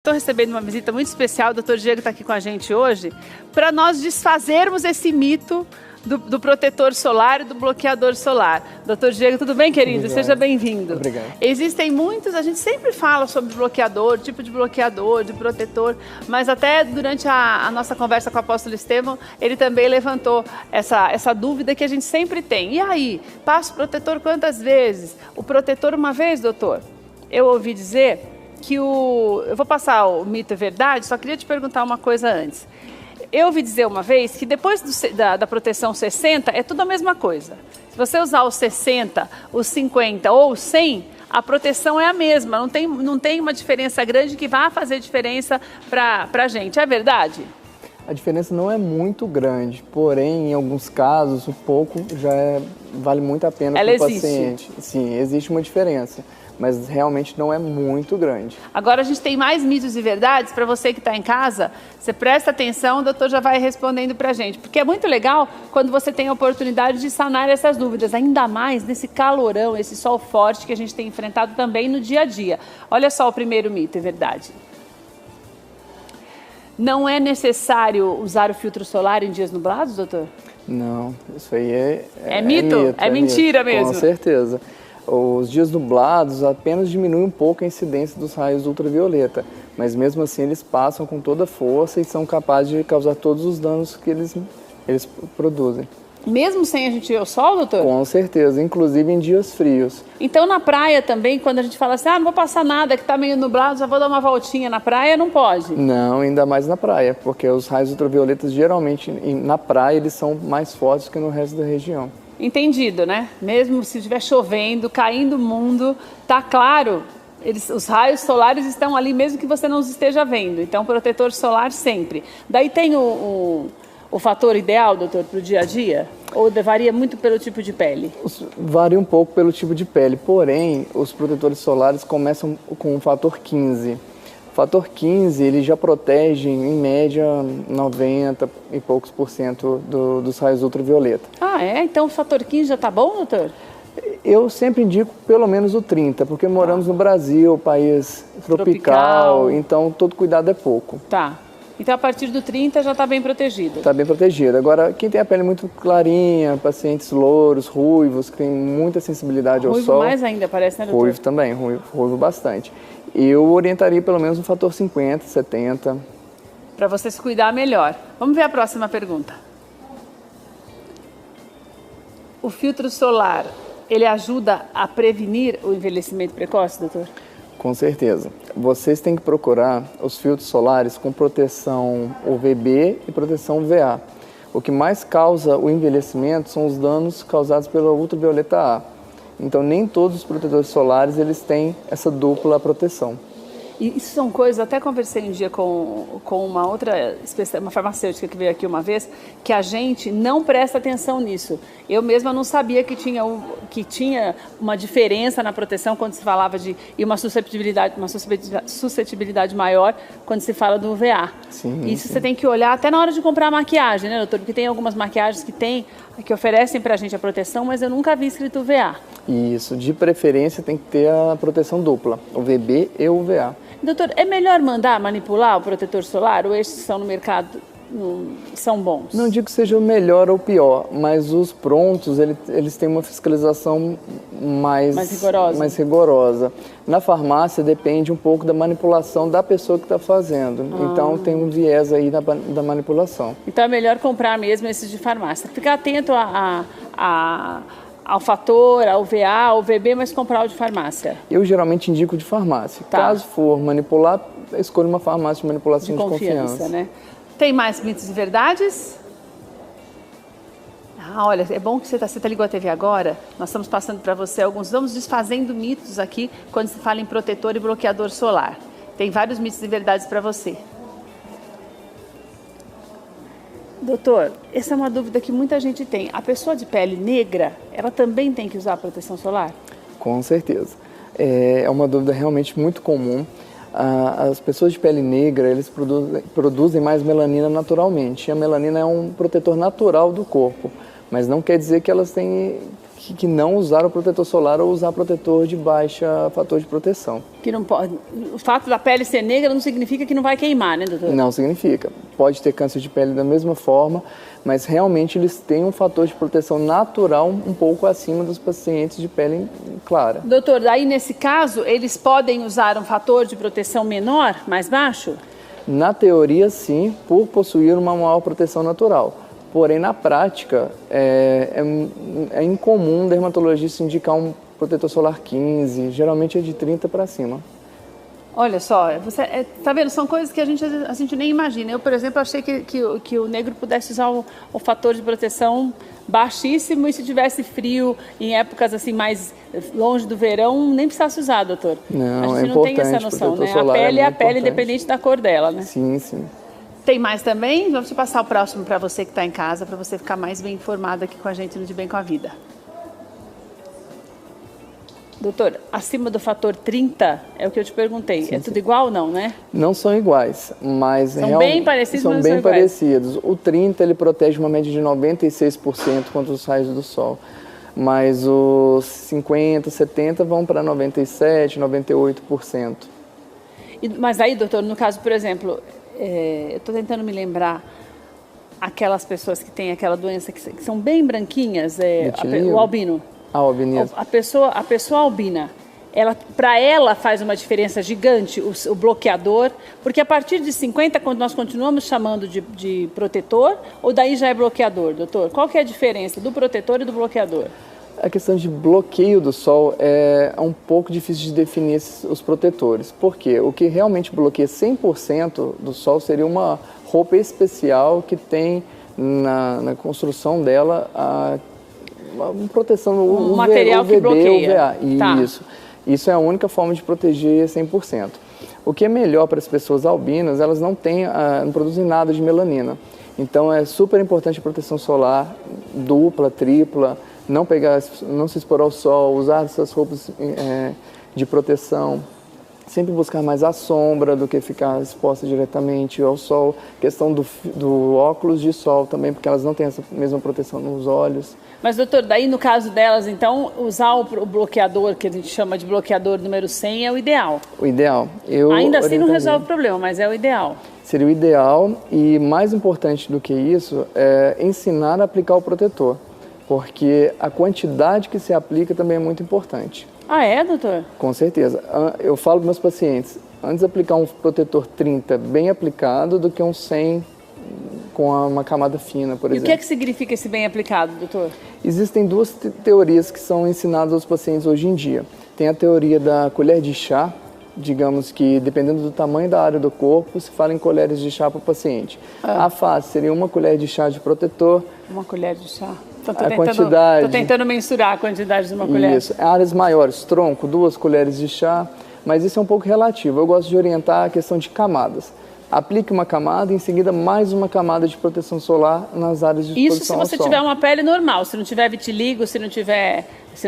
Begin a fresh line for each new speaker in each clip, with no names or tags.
estou recebendo uma visita muito especial, o doutor Diego está aqui com a gente hoje, para nós desfazermos esse mito do protetor solar e do bloqueador solar. Doutor Diego, tudo bem, querido? Seja bem-vindo.
Obrigado.
Existem muitos, a gente sempre fala sobre bloqueador, tipo de bloqueador, de protetor, mas até durante a nossa conversa com o apóstolo Estevão, ele também levantou essa dúvida que a gente sempre tem. E aí, passa o protetor quantas vezes? O protetor uma vez, doutor? Eu ouvi dizer que eu vou passar o mito é verdade, só queria te perguntar uma coisa antes. Eu ouvi dizer uma vez que depois da proteção 60 é tudo a mesma coisa. Se você usar os 60, os 50 ou os 100, a proteção é a mesma. Não tem uma diferença grande que vá fazer diferença para a gente. É verdade?
A diferença não é muito grande, porém, em alguns casos, um pouco vale muito a pena para o paciente. Sim, existe uma diferença, mas realmente não é muito grande.
Agora a gente tem mais mitos e verdades para você que está em casa. Você presta atenção, o doutor já vai respondendo para a gente. Porque é muito legal quando você tem a oportunidade de sanar essas dúvidas, ainda mais nesse calorão, esse sol forte que a gente tem enfrentado também no dia a dia. Olha só o primeiro mito, é verdade. Não é necessário usar o filtro solar em dias nublados, doutor?
Não, isso aí é
mito? É mentira mesmo?
Com certeza. Os dias nublados apenas diminuem um pouco a incidência dos raios ultravioleta, mas mesmo assim eles passam com toda a força e são capazes de causar todos os danos que eles produzem.
Mesmo sem a gente ir ao sol, doutor?
Com certeza, inclusive em dias frios.
Então na praia também, quando a gente fala assim, não vou passar nada, que está meio nublado, já vou dar uma voltinha na praia, não pode?
Não, ainda mais na praia, porque os raios ultravioletas geralmente na praia eles são mais fortes que no resto da região.
Entendido, né? Mesmo se estiver chovendo, caindo o mundo, tá claro, os raios solares estão ali mesmo que você não os esteja vendo. Então, protetor solar sempre. Daí tem o fator ideal, doutor, para o dia a dia? Ou varia muito pelo tipo de pele?
Varia um pouco pelo tipo de pele, porém, os protetores solares começam com o fator 15. O fator 15, ele já protege, em média, 90 e poucos % dos raios ultravioleta.
Ah, é? Então o fator 15 já está bom, doutor?
Eu sempre indico pelo menos o 30, porque moramos no Brasil, país tropical, então todo cuidado é pouco.
Tá. Então a partir do 30 já está bem protegido?
Está bem protegido. Agora, quem tem a pele muito clarinha, pacientes louros, ruivos, que tem muita sensibilidade ao sol...
Ruivo mais ainda, parece, né, doutor?
Ruivo também, ruivo bastante. Eu orientaria pelo menos um fator 50, 70.
Para você se cuidar melhor. Vamos ver a próxima pergunta. O filtro solar, ele ajuda a prevenir o envelhecimento precoce, doutor?
Com certeza. Vocês têm que procurar os filtros solares com proteção UVB e proteção UVA. O que mais causa o envelhecimento são os danos causados pela ultravioleta A. Então, nem todos os protetores solares eles têm essa dupla proteção.
E isso são coisas, até conversei um dia com uma outra, uma farmacêutica que veio aqui uma vez, que a gente não presta atenção nisso. Eu mesma não sabia que tinha uma diferença na proteção quando se falava e uma suscetibilidade maior quando se fala do UVA.
Sim,
isso você tem que olhar até na hora de comprar a maquiagem, né, doutor? Porque tem algumas maquiagens que oferecem pra gente a proteção, mas eu nunca vi escrito UVA.
Isso, de preferência tem que ter a proteção dupla, UVB e UVA.
Doutor, é melhor mandar manipular o protetor solar ou estes que estão no mercado são bons?
Não digo que seja o melhor ou o pior, mas os prontos, eles têm uma fiscalização mais rigorosa. Na farmácia depende um pouco da manipulação da pessoa que está fazendo. Então tem um viés aí da manipulação.
Então é melhor comprar mesmo esses de farmácia. Ficar atento ao fator, ao VA, ao VB, mas comprar o de farmácia.
Eu geralmente indico de farmácia.
Tá.
Caso for manipular, escolha uma farmácia de manipulação de confiança.
Né? Tem mais mitos e verdades? Olha, é bom que você ligou a TV agora. Nós estamos passando para você alguns. Vamos desfazendo mitos aqui quando se fala em protetor e bloqueador solar. Tem vários mitos e verdades para você. Doutor, essa é uma dúvida que muita gente tem. A pessoa de pele negra, ela também tem que usar proteção solar?
Com certeza. É uma dúvida realmente muito comum. As pessoas de pele negra, eles produzem mais melanina naturalmente. E a melanina é um protetor natural do corpo, mas não quer dizer que elas têm que não usar o protetor solar ou usar protetor de baixa fator de proteção.
Que não pode. O fato da pele ser negra não significa que não vai queimar, né, doutor?
Não significa. Pode ter câncer de pele da mesma forma, mas realmente eles têm um fator de proteção natural um pouco acima dos pacientes de pele clara.
Doutor, aí nesse caso, eles podem usar um fator de proteção menor, mais baixo?
Na teoria, sim, por possuir uma maior proteção natural. Porém, na prática, é incomum o dermatologista indicar um protetor solar 15, geralmente é de 30 para cima.
Olha só, você tá vendo? São coisas que a gente nem imagina. Eu, por exemplo, achei que o negro pudesse usar o fator de proteção baixíssimo e se tivesse frio em épocas assim mais longe do verão, nem precisasse usar, doutor.
Não,
a gente não tem essa noção, né? A pele é a pele independente da cor dela, né?
Sim, sim.
Tem mais também? Vamos te passar o próximo para você que está em casa, para você ficar mais bem informado aqui com a gente no De Bem com a Vida. Doutor, acima do fator 30, é o que eu te perguntei.
Sim,
é tudo igual ou não, né?
Não são iguais, mas
são bem parecidos,
são
mas
bem
não são
parecidos. O 30 ele protege uma média de 96% contra os raios do sol. Mas os 50, 70 vão para 97, 98%.
Mas aí, doutor, no caso, por exemplo, eu estou tentando me lembrar aquelas pessoas que têm aquela doença que são bem branquinhas, o albino.
Albinismo.
A pessoa albina, para ela faz uma diferença gigante o bloqueador, porque a partir de 50, quando nós continuamos chamando de protetor, ou daí já é bloqueador, doutor? Qual que é a diferença do protetor e do bloqueador?
A questão de bloqueio do sol é um pouco difícil de definir os protetores. Por quê? O que realmente bloqueia 100% do sol seria uma roupa especial que tem na construção dela uma proteção,
um material
UVB,
que bloqueia.
UVA.
Tá.
Isso é a única forma de proteger 100%. O que é melhor para as pessoas albinas, elas não produzem nada de melanina. Então é super importante a proteção solar dupla, tripla, não se expor ao sol, usar essas roupas de proteção. Sempre buscar mais a sombra do que ficar exposta diretamente ao sol. Questão do óculos de sol também, porque elas não têm essa mesma proteção nos olhos.
Mas, doutor, daí no caso delas, então, usar o bloqueador, que a gente chama de bloqueador número 100, é o ideal? O ideal. Ainda assim não resolve o problema, mas é o ideal.
Seria o ideal e, mais importante do que isso, é ensinar a aplicar o protetor, porque a quantidade que se aplica também é muito importante.
Ah, é, doutor?
Com certeza. Eu falo para meus pacientes, antes de aplicar um protetor 30 bem aplicado do que um 100 com uma camada fina, por exemplo.
E o que significa esse bem aplicado, doutor?
Existem duas teorias que são ensinadas aos pacientes hoje em dia. Tem a teoria da colher de chá, digamos que dependendo do tamanho da área do corpo, se fala em colheres de chá para o paciente. A face seria uma colher de chá de protetor.
Uma colher de chá.
Estou
tentando mensurar a quantidade de uma colher.
Isso. Áreas maiores, tronco, 2 colheres de chá, mas isso é um pouco relativo. Eu gosto de orientar a questão de camadas. Aplique uma camada e em seguida mais uma camada de proteção solar nas áreas de exposição ao sol.
Isso se você tiver uma pele normal, se não tiver vitiligo, se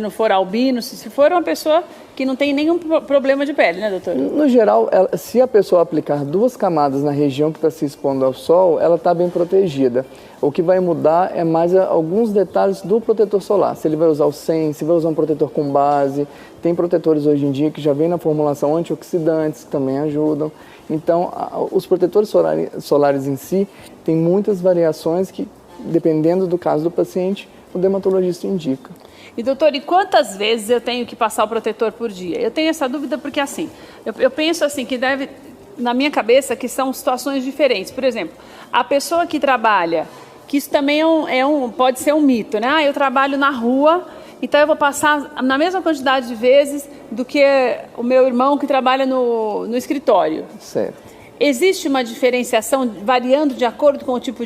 não for albino, se for uma pessoa que não tem nenhum problema de pele, né, doutor?
No geral, se a pessoa aplicar 2 camadas na região que está se expondo ao sol, ela está bem protegida. O que vai mudar é mais alguns detalhes do protetor solar. Se ele vai usar o 100, se vai usar um protetor com base. Tem protetores hoje em dia que já vem na formulação antioxidantes, que também ajudam. Então, os protetores solares em si têm muitas variações que, dependendo do caso do paciente, o dermatologista indica.
E doutor, e quantas vezes eu tenho que passar o protetor por dia? Eu tenho essa dúvida porque assim, eu penso assim que deve, na minha cabeça, que são situações diferentes. Por exemplo, a pessoa que trabalha, que isso também pode ser um mito, né? Eu trabalho na rua, então eu vou passar na mesma quantidade de vezes do que o meu irmão que trabalha no escritório.
Certo.
Existe uma diferenciação variando de acordo com o tipo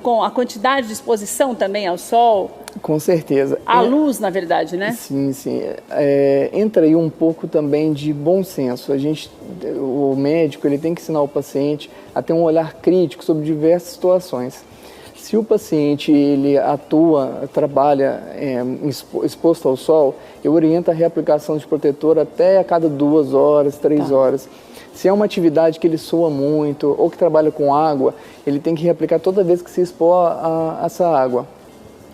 com a quantidade de exposição também ao sol?
Com certeza.
À luz, na verdade, né?
Sim, sim. Entra aí um pouco também de bom senso. O médico ele tem que ensinar o paciente a ter um olhar crítico sobre diversas situações. Se o paciente ele trabalha exposto ao sol, eu oriento a reaplicação de protetor até a cada 2 horas, 3 horas. Se é uma atividade que ele sua muito ou que trabalha com água, ele tem que reaplicar toda vez que se expor a essa água.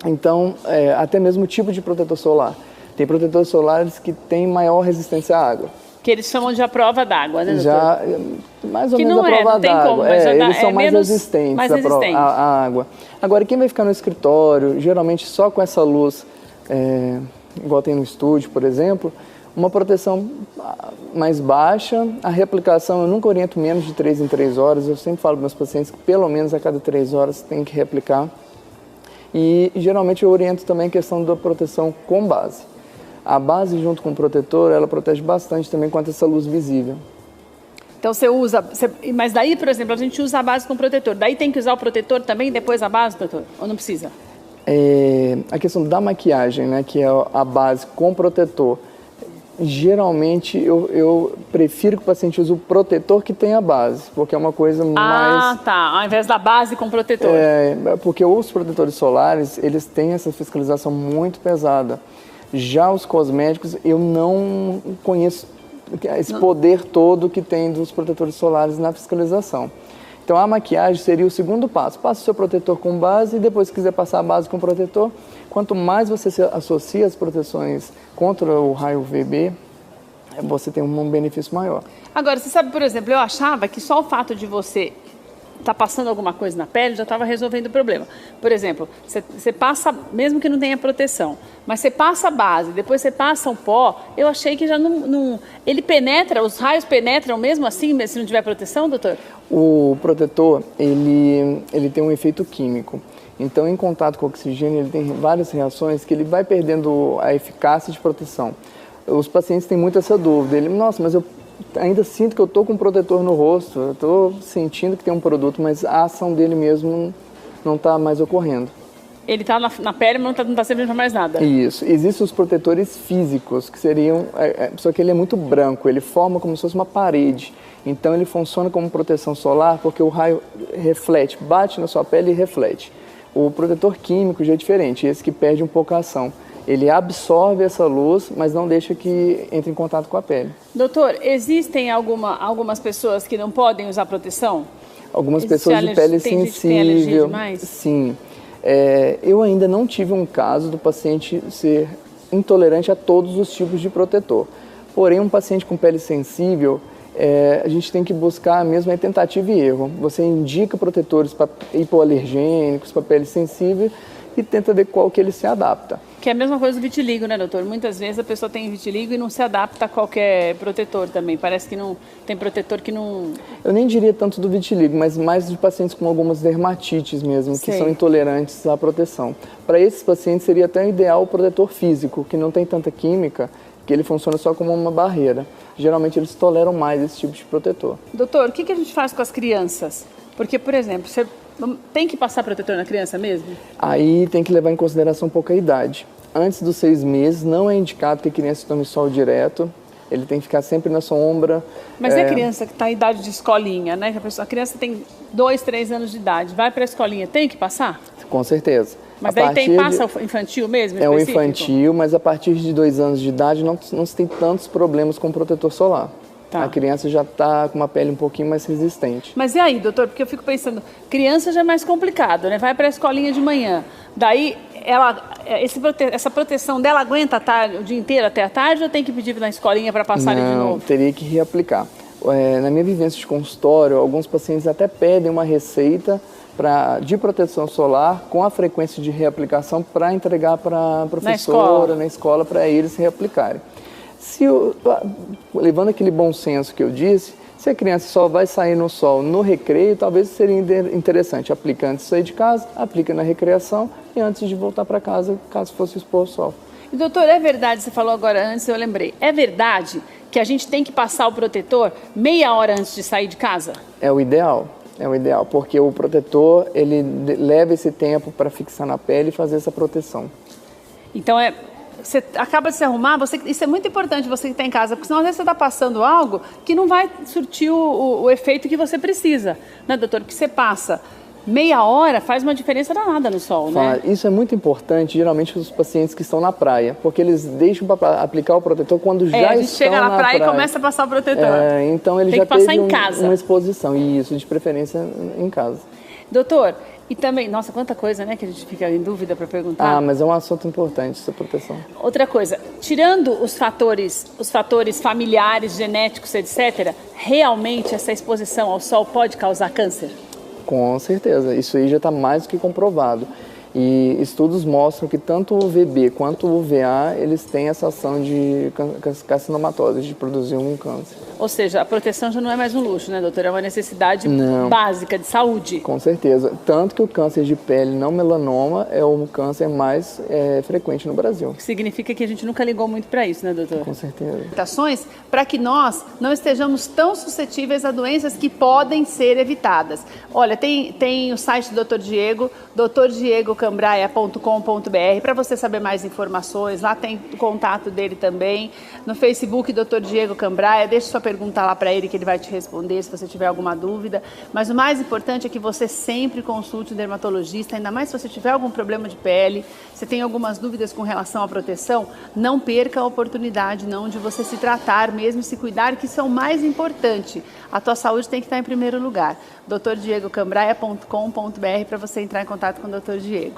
Então, até mesmo o tipo de protetor solar. Tem protetores solares que têm maior resistência à água.
Que eles chamam de à prova d'água, né, doutor?
Já, mais ou
que
menos
não
a prova d'água. Eles são mais resistentes à água. Agora, quem vai ficar no escritório, geralmente só com essa luz, igual tem no estúdio, por exemplo, uma proteção mais baixa, a reaplicação eu nunca oriento menos de 3 em 3 horas, eu sempre falo para meus pacientes que pelo menos a cada 3 horas tem que reaplicar. E geralmente eu oriento também a questão da proteção com base. A base junto com o protetor, ela protege bastante também contra essa luz visível.
Então você usa, mas daí, por exemplo, a gente usa a base com protetor. Daí tem que usar o protetor também depois a base, doutor? Ou não precisa?
A questão da maquiagem, né, que é a base com protetor. Geralmente eu prefiro que o paciente use o protetor que tem a base, porque é uma coisa mais...
Ah, tá. Ao invés da base com protetor.
Porque os protetores solares, eles têm essa fiscalização muito pesada. Já os cosméticos, eu não conheço esse poder todo que tem dos protetores solares na fiscalização. Então, a maquiagem seria o segundo passo. Passa o seu protetor com base e depois, se quiser passar a base com protetor, quanto mais você se associa as proteções contra o raio UVB, você tem um benefício maior.
Agora, você sabe, por exemplo, eu achava que só o fato de você está passando alguma coisa na pele, já estava resolvendo o problema. Por exemplo, você passa, mesmo que não tenha proteção, mas você passa a base, depois você passa um pó, eu achei que já não... Ele penetra, os raios penetram mesmo assim, se não tiver proteção, doutor?
O protetor, ele tem um efeito químico. Então, em contato com o oxigênio, ele tem várias reações que ele vai perdendo a eficácia de proteção. Os pacientes têm muito essa dúvida. Nossa, mas eu ainda sinto que eu estou com um protetor no rosto, eu estou sentindo que tem um produto, mas a ação dele mesmo não está mais ocorrendo.
Ele está na pele, mas não está servindo para mais nada.
Isso. Existem os protetores físicos, que seriam... só que ele é muito branco, ele forma como se fosse uma parede. Então, ele funciona como proteção solar, porque o raio reflete, bate na sua pele e reflete. O protetor químico já é diferente, esse que perde um pouco a ação. Ele absorve essa luz, mas não deixa que entre em contato com a pele.
Doutor, existem algumas pessoas que não podem usar proteção?
Algumas pessoas de pele sensível. Sim. Eu ainda não tive um caso do paciente ser intolerante a todos os tipos de protetor. Porém, um paciente com pele sensível, a gente tem que buscar mesmo a tentativa e erro. Você indica protetores hipoalergênicos para pele sensível e tenta ver qual que ele se adapta.
Que é a mesma coisa do vitiligo, né, doutor? Muitas vezes a pessoa tem vitiligo e não se adapta a qualquer protetor também. Parece que não tem protetor que não...
Eu nem diria tanto do vitiligo, mas mais de pacientes com algumas dermatites mesmo, que são intolerantes à proteção. Para esses pacientes seria até ideal o protetor físico, que não tem tanta química, que ele funciona só como uma barreira. Geralmente eles toleram mais esse tipo de protetor.
Doutor, o que a gente faz com as crianças? Porque, por exemplo, você tem que passar protetor na criança mesmo? Aí
tem que levar em consideração um pouco a idade. Antes dos 6 meses, não é indicado que a criança tome sol direto. Ele tem que ficar sempre na sombra.
Mas é criança que está em idade de escolinha, né? A criança tem 2, 3 anos de idade, vai para a escolinha, tem que passar?
Com certeza.
Mas daí passa o infantil mesmo?
É o infantil, mas a partir de 2 anos de idade não se tem tantos problemas com protetor solar. Tá. A criança já está com uma pele um pouquinho mais resistente.
Mas e aí, doutor? Porque eu fico pensando, criança já é mais complicado, né? Vai para a escolinha de manhã. Daí, essa proteção dela aguenta o dia inteiro até a tarde ou tem que pedir na escolinha para passar ali de novo?
Não, teria que reaplicar. Na minha vivência de consultório, alguns pacientes até pedem uma receita de proteção solar com a frequência de reaplicação para entregar para a professora, na escola, para eles reaplicarem. Levando aquele bom senso que eu disse, se a criança só vai sair no sol no recreio, talvez seria interessante aplicar antes de sair de casa, aplica na recreação e antes de voltar para casa, caso fosse expor ao sol.
E, doutor, é verdade, você falou agora antes, eu lembrei, é verdade que a gente tem que passar o protetor meia hora antes de sair de casa?
É o ideal, porque o protetor, ele leva esse tempo para fixar na pele e fazer essa proteção.
Então, você acaba de se arrumar, isso é muito importante você que está em casa, porque senão às vezes você está passando algo que não vai surtir o efeito que você precisa, né, doutor? Porque você passa meia hora, faz uma diferença danada no sol, né?
Isso é muito importante, geralmente, os pacientes que estão na praia, porque eles deixam para aplicar o protetor quando já estão na praia. A gente chega na praia
e começa a passar o protetor.
Então ele já teve uma exposição, e isso, de preferência em casa.
Doutor, E também, nossa, quanta coisa, né, que a gente fica em dúvida para perguntar.
Ah, mas é um assunto importante, essa proteção.
Outra coisa, tirando os fatores familiares, genéticos, etc., realmente essa exposição ao sol pode causar câncer?
Com certeza, isso aí já está mais do que comprovado. E estudos mostram que tanto o UVB quanto o UVA, eles têm essa ação de carcinomatose, de produzir um câncer.
Ou seja, a proteção já não é mais um luxo, né, doutora? É uma necessidade básica de saúde.
Com certeza. Tanto que o câncer de pele não melanoma é o câncer mais frequente no Brasil.
Significa que a gente nunca ligou muito para isso, né, doutora?
Com certeza.
Orientações para que nós não estejamos tão suscetíveis a doenças que podem ser evitadas. Olha, tem o site do Dr. Diego, drdiegocambraia.com.br, para você saber mais informações. Lá tem o contato dele também. No Facebook, Dr. Diego Cambraia, deixe sua pergunta lá para ele que ele vai te responder se você tiver alguma dúvida. Mas o mais importante é que você sempre consulte um dermatologista, ainda mais se você tiver algum problema de pele, se tem algumas dúvidas com relação à proteção, não perca a oportunidade não de você se tratar mesmo e se cuidar, que isso é o mais importante. A tua saúde tem que estar em primeiro lugar. drdiegocambraia.com.br para você entrar em contato com o Dr. Diego.